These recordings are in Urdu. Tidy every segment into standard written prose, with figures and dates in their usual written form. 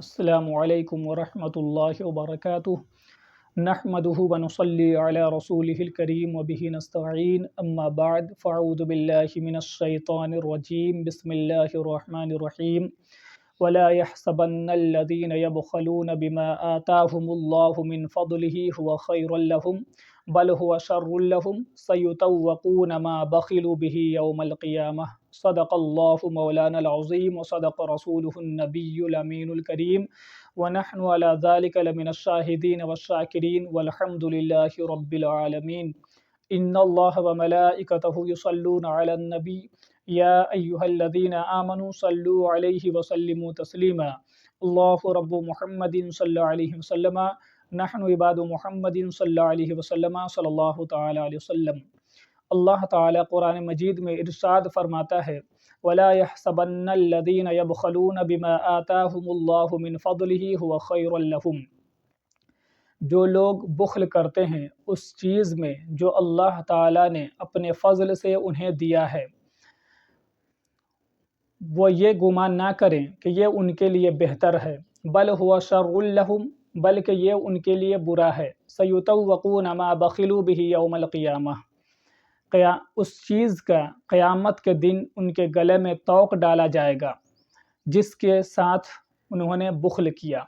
السلام علیکم ورحمۃ اللہ وبرکاتہ نحمده ونصلی علی رسولہ الکریم وبہ نستعین اما بعد فاعوذ باللہ من الشیطان الرجیم بسم اللہ الرحمن الرحیم ولا يحسبن الذين يبخلون بما آتاهم الله من فضله هو خير لهم بل هو شر لهم سيطوقون ما بخلوا به يوم القيامة صدق الله مولانا العظيم وصدق رسوله النبي الأمين الكريم ونحن على ذلك لمن الشاهدين والشاكرين والحمد لله رب العالمين إن الله وملائكته يصلون على النبي یا ایہا الذین آمنوا صلوا علیہ وسلموا تسلیما اللہ رب محمد صلی اللہ علیہ وسلم نحن عباد محمد صلی اللہ علیہ وسلم صلی اللہ تعالی علیہ وسلم۔ اللہ تعالی قرآن مجید میں ارشاد فرماتا ہے وَلَا يَحْسَبَنَّ الَّذِينَ يَبْخَلُونَ بِمَا آتَاهُمُ اللَّهُ مِنْ فَضْلِهِ هُوَ خَيْرٌ لَهُمْ۔ جو لوگ بخل کرتے ہیں اس چیز میں جو اللہ تعالی نے اپنے فضل سے انہیں دیا ہے، وہ یہ گمان نہ کریں کہ یہ ان کے لیے بہتر ہے، بل ہوا شر لہم، بلکہ یہ ان کے لیے برا ہے۔ سیطوقون ما بخلوا بہ یوم القیامہ، اس چیز کا قیامت کے دن ان کے گلے میں طوق ڈالا جائے گا جس کے ساتھ انہوں نے بخل کیا۔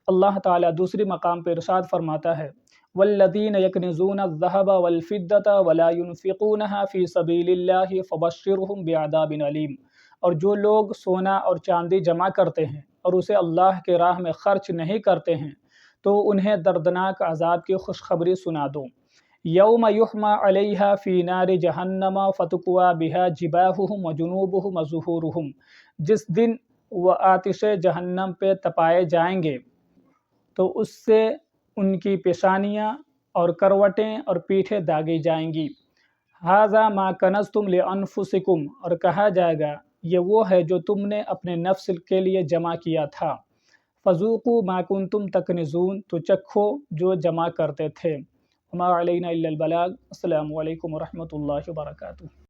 اللہ تعالیٰ دوسری مقام پر ارشاد فرماتا ہے والذین یکنزون الذہب والفضة ولا ينفقونها فی سبیل اللہ فبشرہم بعذاب علیم۔ اور جو لوگ سونا اور چاندی جمع کرتے ہیں اور اسے اللہ کے راہ میں خرچ نہیں کرتے ہیں تو انہیں دردناک عذاب کی خوشخبری سنا دو۔ یوم یحمى علیہا فی نار جہنم فتکوی بہا جباہہم وجنوبہم وظہورہم، جس دن وہ آتش جہنم پہ تپائے جائیں گے تو اس سے ان کی پیشانیاں اور کروٹیں اور پیٹھیں داغی جائیں گی۔ ھذا ما کنزتم لانفسکم، اور کہا جائے گا یہ وہ ہے جو تم نے اپنے نفس کے لیے جمع کیا تھا۔ فذوقوا ما کنتم تکنزون، تو چکھو جو جمع کرتے تھے۔ وما علینا الا البلاغ۔ السلام علیکم ورحمۃ اللہ وبرکاتہ۔